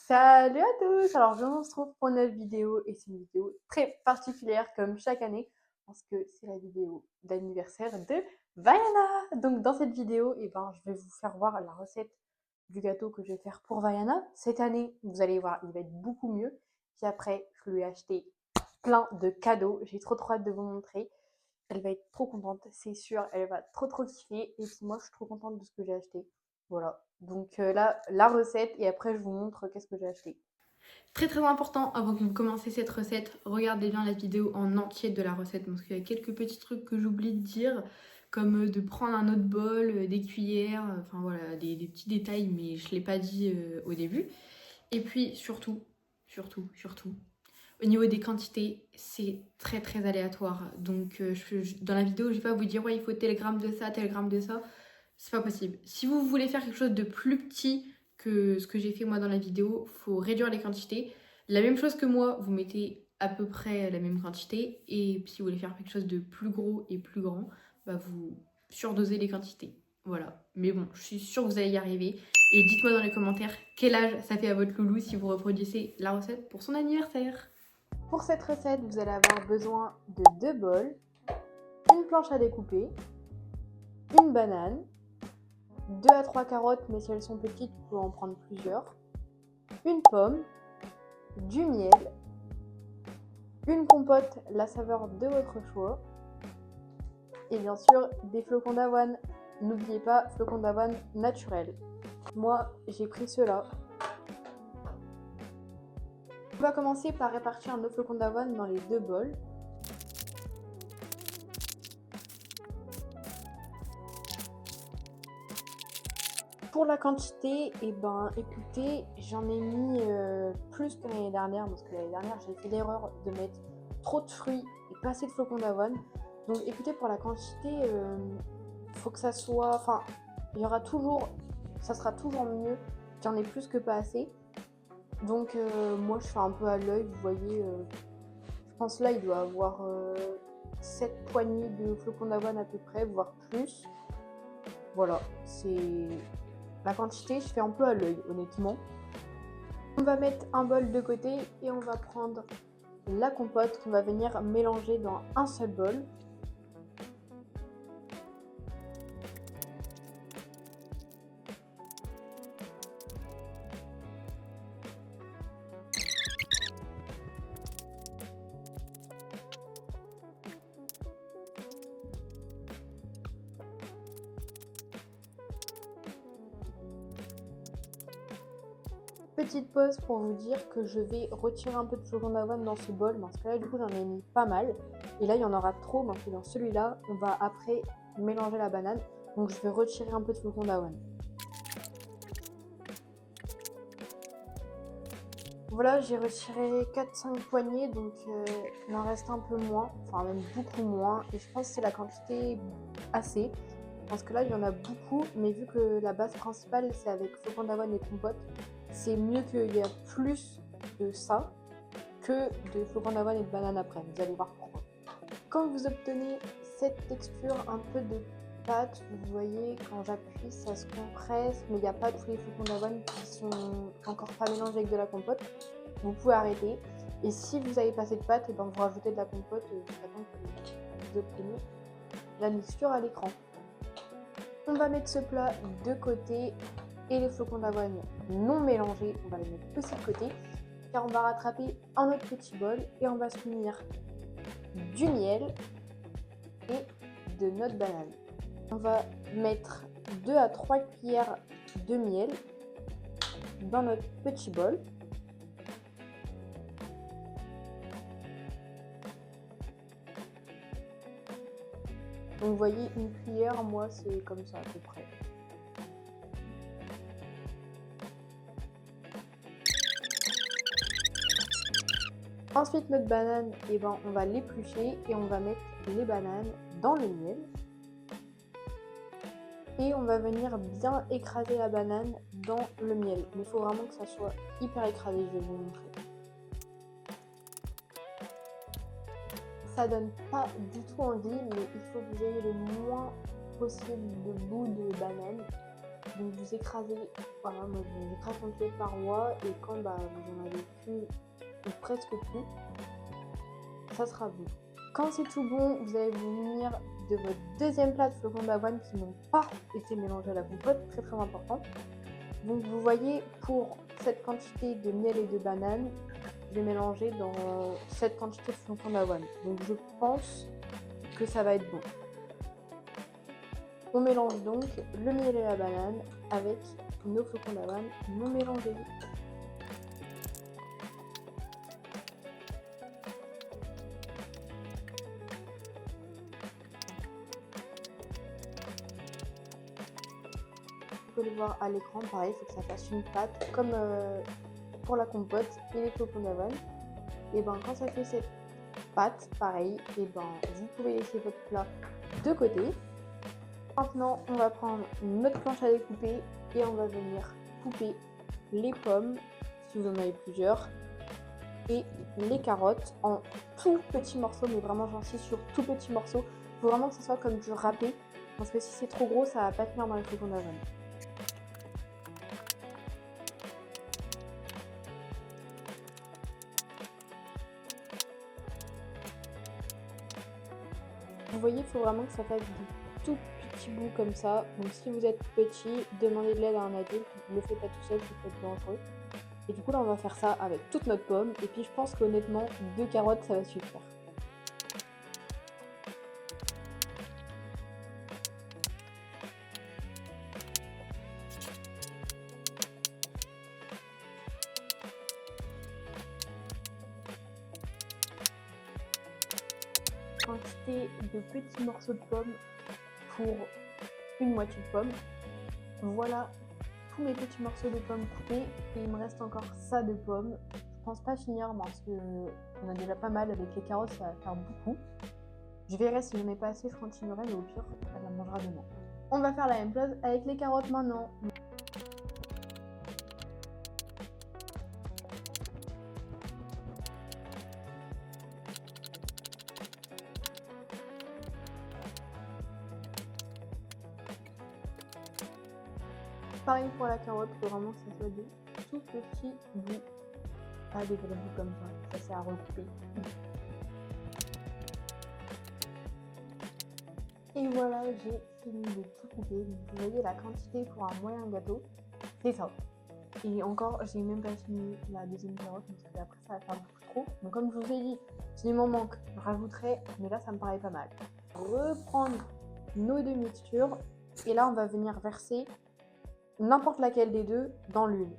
Salut à tous! Alors, je vous retrouve pour une nouvelle vidéo et c'est une vidéo très particulière comme chaque année parce que c'est la vidéo d'anniversaire de Vaiana. Donc, dans cette vidéo, je vais vous faire voir la recette du gâteau que je vais faire pour Vaiana. Cette année, vous allez voir, il va être beaucoup mieux. Puis après, je lui ai acheté plein de cadeaux. J'ai trop hâte de vous montrer. Elle va être trop contente, c'est sûr. Elle va trop kiffer. Et puis moi, je suis trop contente de ce que j'ai acheté. Voilà. Donc là, la recette et après, je vous montre qu'est-ce que j'ai acheté. Très important, avant que vous commenciez cette recette, regardez bien la vidéo en entier de la recette parce qu'il y a quelques petits trucs que j'oublie de dire, comme de prendre un autre bol, des cuillères, enfin voilà, des petits détails, mais je ne l'ai pas dit au début. Et puis surtout, au niveau des quantités, c'est très aléatoire. Donc dans la vidéo, je vais pas vous dire ouais, il faut tel gramme de ça, tel gramme de ça. C'est pas possible. Si vous voulez faire quelque chose de plus petit que ce que j'ai fait moi dans la vidéo, faut réduire les quantités. La même chose que moi, vous mettez à peu près la même quantité. Et si vous voulez faire quelque chose de plus gros et plus grand, bah vous surdosez les quantités. Voilà. Mais bon, je suis sûre que vous allez y arriver. Et dites-moi dans les commentaires quel âge ça fait à votre loulou si vous reproduisez la recette pour son anniversaire. Pour cette recette, vous allez avoir besoin de 2 bols, une planche à découper, une banane, 2 à 3 carottes, mais si elles sont petites, vous pouvez en prendre plusieurs, une pomme, du miel, une compote, la saveur de votre choix, et bien sûr des flocons d'avoine. N'oubliez pas, flocons d'avoine naturels. Moi, j'ai pris ceux-là. On va commencer par répartir nos flocons d'avoine dans les 2 bols. Pour la quantité, écoutez, j'en ai mis plus que l'année dernière, parce que l'année dernière, j'ai fait l'erreur de mettre trop de fruits et pas assez de flocons d'avoine. Donc écoutez, pour la quantité, faut que ça soit... Enfin, il y aura toujours... Ça sera toujours mieux qu'il y en ait plus que pas assez. Donc moi, je fais un peu à l'œil, vous voyez... je pense là, il doit avoir 7 poignées de flocons d'avoine à peu près, voire plus. Voilà, c'est... La quantité, je fais un peu à l'œil, honnêtement. On va mettre un bol de côté et on va prendre la compote qu'on va venir mélanger dans un seul bol. Petite pause pour vous dire que je vais retirer un peu de flocons d'avoine dans ce bol parce que là du coup j'en ai mis pas mal et là il y en aura trop, donc dans celui-là on va après mélanger la banane, donc je vais retirer un peu de flocons d'avoine. Voilà, j'ai retiré 4-5 poignées, donc il en reste un peu moins, enfin même beaucoup moins, et je pense que c'est la quantité assez. Parce que là, il y en a beaucoup, mais vu que la base principale, c'est avec flocons d'avoine et compote, c'est mieux qu'il y ait plus de ça que de flocons d'avoine et de banane après. Vous allez voir pourquoi. Quand vous obtenez cette texture un peu de pâte, vous voyez, quand j'appuie, ça se compresse, mais il n'y a pas tous les flocons d'avoine qui sont encore pas mélangés avec de la compote. Vous pouvez arrêter. Et si vous n'avez pas cette pâte, et vous rajoutez de la compote jusqu'à temps que vous obtenez la mixture à l'écran. On va mettre ce plat de côté et les flocons d'avoine non mélangés, on va les mettre aussi de côté car on va rattraper un autre petit bol et on va se munir du miel et de notre banane. On va mettre 2 à 3 cuillères de miel dans notre petit bol. Donc vous voyez, une cuillère, moi c'est comme ça à peu près. Ensuite notre banane, on va l'éplucher et on va mettre les bananes dans le miel. Et on va venir bien écraser la banane dans le miel. Mais il faut vraiment que ça soit hyper écrasé, je vais vous montrer. Ça donne pas du tout envie, mais il faut que vous ayez le moins possible de bout de banane. Donc vous écrasez, voilà, moi j'écrase contre les parois et quand vous en avez plus ou presque plus, ça sera bon. Quand c'est tout bon, vous allez vous munir de votre deuxième plat de flocons d'avoine qui n'ont pas été mélangés à la compote, très très important. Donc vous voyez, pour cette quantité de miel et de banane, je vais mélanger dans cette quantité de flocons d'avoine. Donc je pense que ça va être bon. On mélange donc le miel et la banane avec nos flocons d'avoine non mélangés. Vous pouvez le voir à l'écran, pareil, il faut que ça fasse une pâte comme pour la compote et les flocons d'avoine. Et quand ça fait cette pâte, pareil, et vous pouvez laisser votre plat de côté. Maintenant, on va prendre notre planche à découper et on va venir couper les pommes, si vous en avez plusieurs, et les carottes en tout petits morceaux, mais vraiment j'insiste sur tout petits morceaux. Il faut vraiment que ce soit comme du râpé, parce que si c'est trop gros, ça va pas tenir dans les flocons d'avoine. Vous voyez, il faut vraiment que ça fasse du tout petit bout comme ça. Donc si vous êtes petit, demandez de l'aide à un adulte, ne le faites pas tout seul, ça peut être dangereux. Et du coup là on va faire ça avec toute notre pomme. Et puis je pense qu'honnêtement, 2 carottes ça va suffire. Quantité de petits morceaux de pommes pour une moitié de pomme. Voilà tous mes petits morceaux de pommes coupés et il me reste encore ça de pommes. Je pense pas finir parce que on a déjà pas mal avec les carottes, ça va faire beaucoup. Je verrai si je n'en ai pas assez, je continuerai, mais au pire elle la mangera demain. On va faire la même chose avec les carottes maintenant. Pareil pour la carotte, il faut vraiment que ça soit des tout petits bouts, pas des gros bouts comme ça sert à recouper. Et voilà, j'ai fini de tout couper. Vous voyez la quantité pour un moyen gâteau, c'est ça. Et encore, j'ai même pas fini la deuxième carotte, parce que après ça va faire beaucoup trop. Donc comme je vous ai dit, s'il m'en manque, je rajouterai, mais là ça me paraît pas mal. Reprendre nos deux mixtures, et là on va venir verser n'importe laquelle des deux dans l'huile.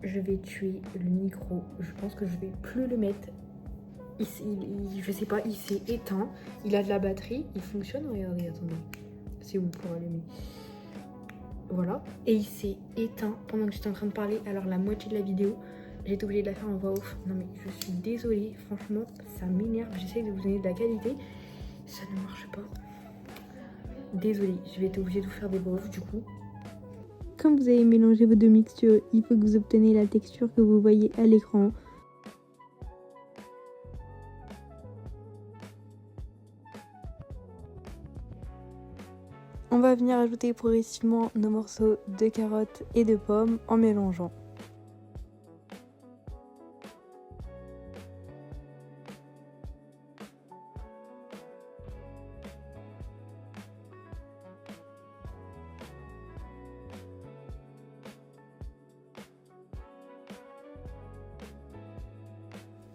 Je vais tuer le micro, je pense que je vais plus le mettre. Je sais pas, il s'est éteint, il a de la batterie, il fonctionne, regardez, attendez, c'est où pour allumer? Voilà, et il s'est éteint pendant que j'étais en train de parler, alors la moitié de la vidéo, j'ai été obligée de la faire en voix off. Non mais je suis désolée, franchement, ça m'énerve, j'essaie de vous donner de la qualité, ça ne marche pas. Désolée, je vais être obligée de vous faire des voix off du coup. Quand vous avez mélangé vos deux mixtures, il faut que vous obteniez la texture que vous voyez à l'écran. On va venir ajouter progressivement nos morceaux de carottes et de pommes en mélangeant.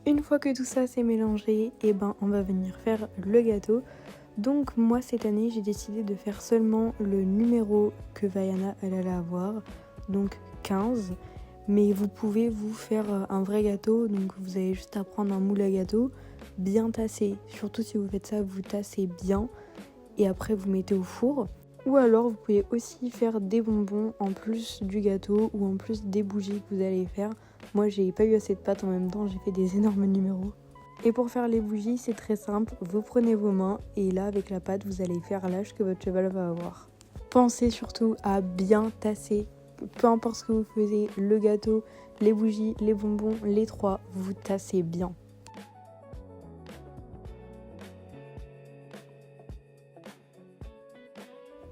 Une fois que tout ça s'est mélangé, on va venir faire le gâteau. Donc moi cette année j'ai décidé de faire seulement le numéro que Vaiana elle allait avoir, donc 15. Mais vous pouvez vous faire un vrai gâteau, donc vous avez juste à prendre un moule à gâteau, bien tassé. Surtout si vous faites ça, vous tassez bien et après vous mettez au four. Ou alors vous pouvez aussi faire des bonbons en plus du gâteau ou en plus des bougies que vous allez faire. Moi j'ai pas eu assez de pâte en même temps, j'ai fait des énormes numéros. Et pour faire les bougies, c'est très simple, vous prenez vos mains et là avec la pâte vous allez faire l'âge que votre cheval va avoir. Pensez surtout à bien tasser peu importe ce que vous faisiez, le gâteau, les bougies, les bonbons, les trois, vous tassez bien.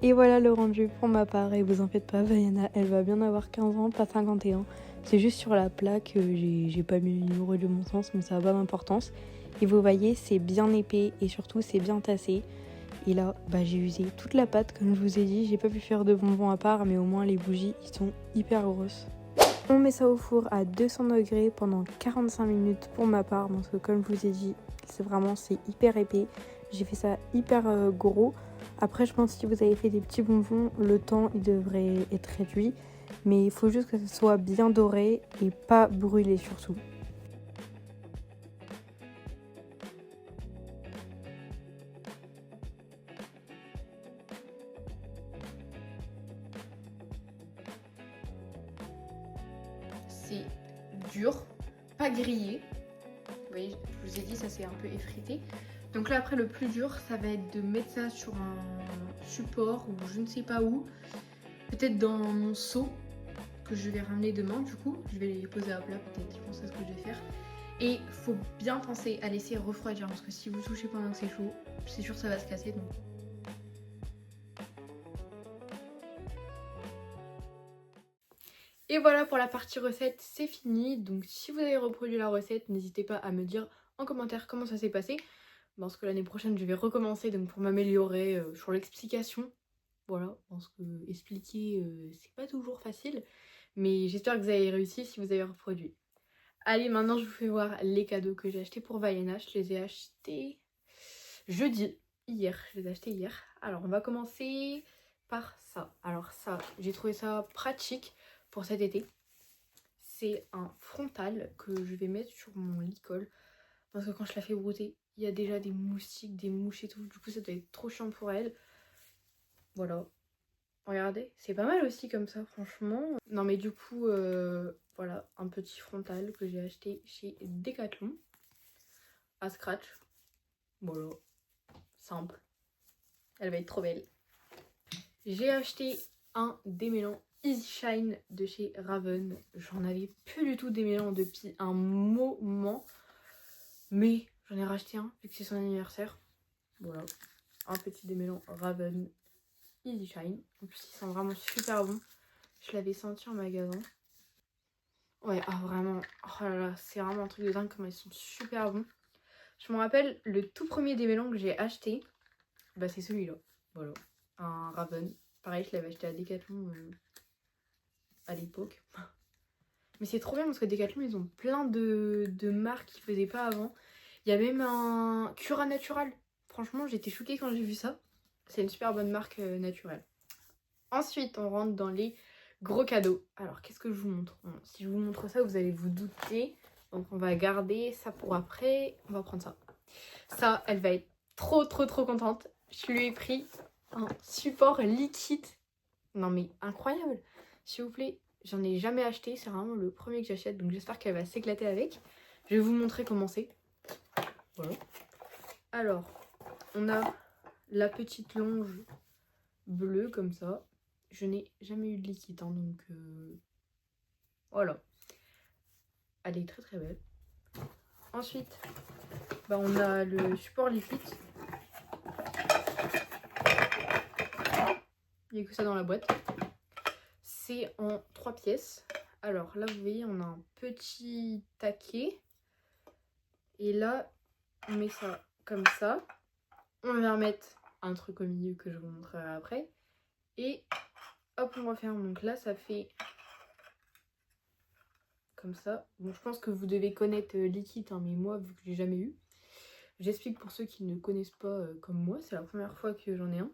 Et voilà le rendu pour ma part, et vous en faites pas, Vaiana, elle va bien avoir 15 ans, pas 51. C'est juste sur la plaque, j'ai pas mis le numéro de mon sens, mais ça n'a pas d'importance. Et vous voyez, c'est bien épais et surtout c'est bien tassé. Et là, j'ai usé toute la pâte, comme je vous ai dit. J'ai pas pu faire de bonbons à part, mais au moins les bougies, ils sont hyper grosses. On met ça au four à 200 degrés pendant 45 minutes pour ma part, parce que comme je vous ai dit, c'est hyper épais. J'ai fait ça hyper gros. Après, je pense que si vous avez fait des petits bonbons, le temps il devrait être réduit. Mais il faut juste que ce soit bien doré et pas brûlé surtout. C'est dur, pas grillé. Vous voyez, je vous ai dit, ça c'est un peu effrité. Donc là après le plus dur, ça va être de mettre ça sur un support ou je ne sais pas où. Peut-être dans mon seau que je vais ramener demain du coup. Je vais les poser à plat peut-être, je pense que c'est ce que je vais faire. Et faut bien penser à laisser refroidir parce que si vous touchez pendant que c'est chaud, c'est sûr que ça va se casser. Donc. Et voilà pour la partie recette, c'est fini. Donc si vous avez reproduit la recette, n'hésitez pas à me dire en commentaire comment ça s'est passé. Parce que l'année prochaine je vais recommencer donc pour m'améliorer sur l'explication. Voilà, parce que expliquer c'est pas toujours facile. Mais j'espère que vous avez réussi si vous avez reproduit. Allez, maintenant je vous fais voir les cadeaux que j'ai achetés pour Vaiana. Je les ai achetés jeudi, hier. Je les ai achetés hier. Alors on va commencer par ça. Alors ça, j'ai trouvé ça pratique pour cet été. C'est un frontal que je vais mettre sur mon licol. Parce que quand je la fais brouter, il y a déjà des moustiques, des mouches et tout. Du coup ça doit être trop chiant pour elle. Voilà. Regardez, c'est pas mal aussi comme ça, franchement. Non mais du coup, voilà, un petit frontal que j'ai acheté chez Decathlon. À scratch. Voilà, simple. Elle va être trop belle. J'ai acheté un démêlant Easy Shine de chez Raven. J'en avais plus du tout démêlant depuis un moment. Mais j'en ai racheté un, vu que c'est son anniversaire. Voilà, un petit démêlant Raven Easy Shine. En plus, ils sont vraiment super bons. Je l'avais senti en magasin. Ouais, ah vraiment, oh là là, c'est vraiment un truc de dingue comment ils sont super bons. Je me rappelle, le tout premier démêlant que j'ai acheté, c'est celui-là. Voilà, un Raven. Pareil, je l'avais acheté à Decathlon à l'époque. Mais c'est trop bien parce que Decathlon, ils ont plein de marques qu'ils faisaient pas avant. Il y a même un Cura Natural. Franchement, j'étais choquée quand j'ai vu ça. C'est une super bonne marque naturelle. Ensuite, on rentre dans les gros cadeaux. Alors, qu'est-ce que je vous montre? Bon, si je vous montre ça, vous allez vous douter. Donc, on va garder ça pour après. On va prendre ça. Ça, elle va être trop contente. Je lui ai pris un support liquide. Non, mais incroyable. S'il vous plaît, j'en ai jamais acheté. C'est vraiment le premier que j'achète. Donc, j'espère qu'elle va s'éclater avec. Je vais vous montrer comment c'est. Voilà. Alors, on a la petite longe bleue comme ça. Je n'ai jamais eu de liquide, hein, donc voilà. Elle est très belle. Ensuite, on a le support liquide. Il n'y a que ça dans la boîte. C'est en 3 pièces. Alors là, vous voyez, on a un petit taquet. Et là, on met ça comme ça. On vient mettre un truc au milieu que je vous montrerai après. Et hop, on referme. Donc là, ça fait comme ça. Bon, je pense que vous devez connaître liquide, hein, mais moi, vu que j'ai jamais eu. J'explique pour ceux qui ne connaissent pas comme moi, c'est la première fois que j'en ai un.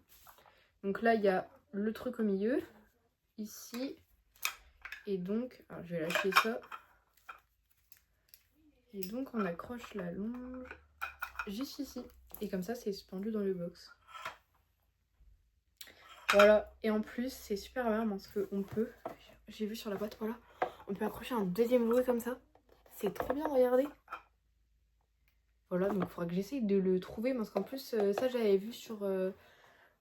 Donc là, il y a le truc au milieu, ici. Et donc, alors je vais lâcher ça. Et donc, on accroche la longe juste ici. Et comme ça, c'est suspendu dans le box. Voilà. Et en plus, c'est super bien parce qu'on peut, j'ai vu sur la boîte, voilà, on peut accrocher un deuxième jouet comme ça. C'est trop bien, regardez. Voilà, donc il faudra que j'essaye de le trouver parce qu'en plus, ça, j'avais vu sur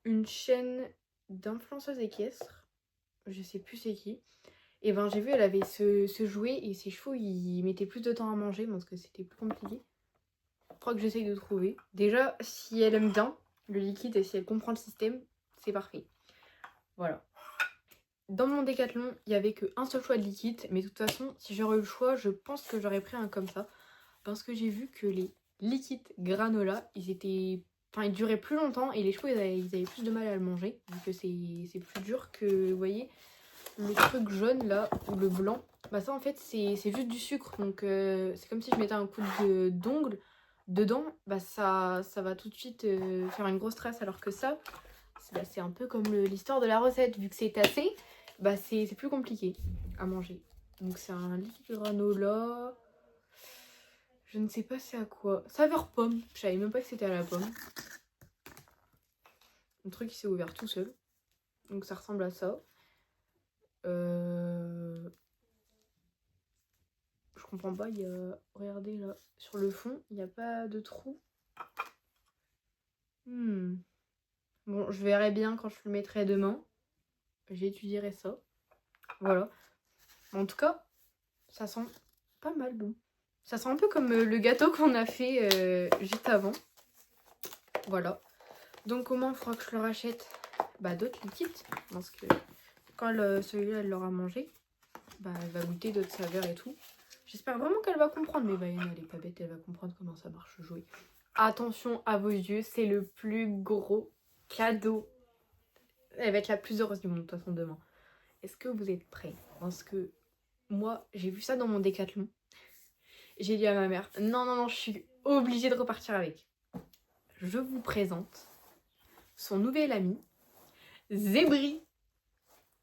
une chaîne d'influenceuses équestres. je sais plus c'est qui. Et ben j'ai vu elle avait ce jouet et ses chevaux ils mettaient plus de temps à manger parce que c'était plus compliqué. Je crois que j'essaye de trouver. Déjà si elle aime bien le liquide et si elle comprend le système, c'est parfait. Voilà. Dans mon décathlon, il n'y avait qu'un seul choix de liquide, mais de toute façon, si j'aurais eu le choix, je pense que j'aurais pris un comme ça. Parce que j'ai vu que les liquides granola, ils duraient plus longtemps et les chevaux, ils avaient plus de mal à le manger. Vu que c'est plus dur que, vous voyez, le truc jaune là, ou le blanc. Bah ça en fait, c'est juste du sucre. Donc c'est comme si je mettais un coup d'ongle dedans. Bah ça va tout de suite faire une grosse trace. Alors que ça, c'est un peu comme l'histoire de la recette. Vu que c'est tassé, bah c'est plus compliqué à manger. Donc c'est un liquide granola. Je ne sais pas c'est à quoi. Saveur pomme. Je savais même pas que c'était à la pomme. Un truc qui s'est ouvert tout seul. Donc ça ressemble à ça. Je comprends pas. Il y a... Regardez là. Sur le fond, il n'y a pas de trou. Bon, je verrai bien quand je le mettrai demain. J'étudierai ça. Voilà. En tout cas, ça sent pas mal bon. Ça sent un peu comme le gâteau qu'on a fait juste avant. Voilà. Donc au moins, il faudra que je leur achète d'autres liquides. Parce que quand celui-là, elle l'aura mangé, elle va goûter d'autres saveurs et tout. J'espère vraiment qu'elle va comprendre. Mais Vaiana, elle est pas bête, elle va comprendre comment ça marche le jouet. Attention à vos yeux, c'est le plus gros cadeau. Elle va être la plus heureuse du monde de toute façon demain. Est-ce que vous êtes prêts? Parce que moi, j'ai vu ça dans mon décathlon. J'ai dit à ma mère, non, je suis obligée de repartir avec. Je vous présente son nouvel ami, Zébri.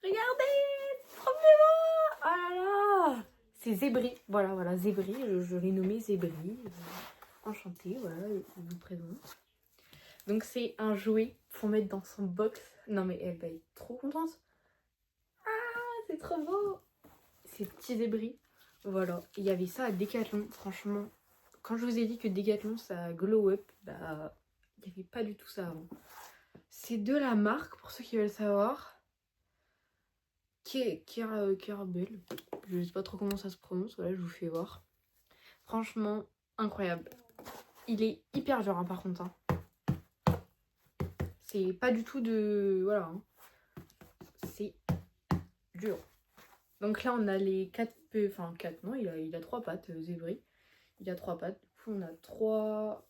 Regardez, trop beau. Oh là là. C'est Zébri, voilà, Zébri, je l'ai nommé Zébri. Enchanté, voilà, je vous présente. Donc c'est un jouet pour mettre dans son box. Non mais elle va être trop contente. Ah, c'est trop beau. Ces petits Zébris. Voilà, il y avait ça à Decathlon, franchement. Quand je vous ai dit que Decathlon ça glow up, il n'y avait pas du tout ça avant. C'est de la marque, pour ceux qui veulent savoir. Kerbel. Je sais pas trop comment ça se prononce, voilà, je vous fais voir. Franchement, incroyable. Il est hyper dur par contre. C'est pas du tout de... Voilà. C'est dur. Donc là, on a les 4... Enfin, 4, non, il a 3 pattes, Zébri. Il a 3 pattes. Du coup, on a 3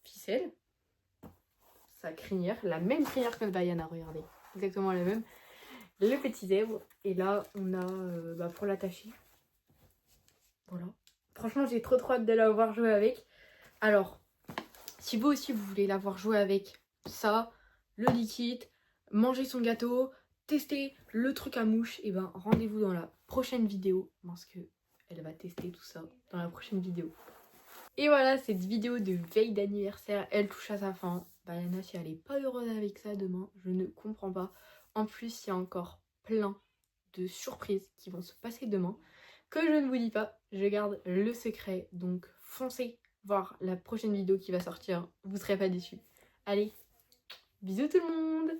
ficelles. Sa crinière. La même crinière que le Vaiana, regardez. Exactement la même. Le petit zèbre. Et là, on a pour l'attacher. Voilà. Franchement, j'ai trop hâte de l'avoir joué avec. Alors, si vous aussi, vous voulez l'avoir joué avec ça, le liquide, manger son gâteau, tester le truc à mouche, et rendez-vous dans la prochaine vidéo. Parce que elle va tester tout ça dans la prochaine vidéo. Et voilà, cette vidéo de veille d'anniversaire, elle touche à sa fin. Vaiana, si elle n'est pas heureuse avec ça demain, je ne comprends pas. En plus, il y a encore plein de surprises qui vont se passer demain que je ne vous dis pas. Je garde le secret, donc foncez voir la prochaine vidéo qui va sortir. Vous ne serez pas déçus. Allez, bisous tout le monde!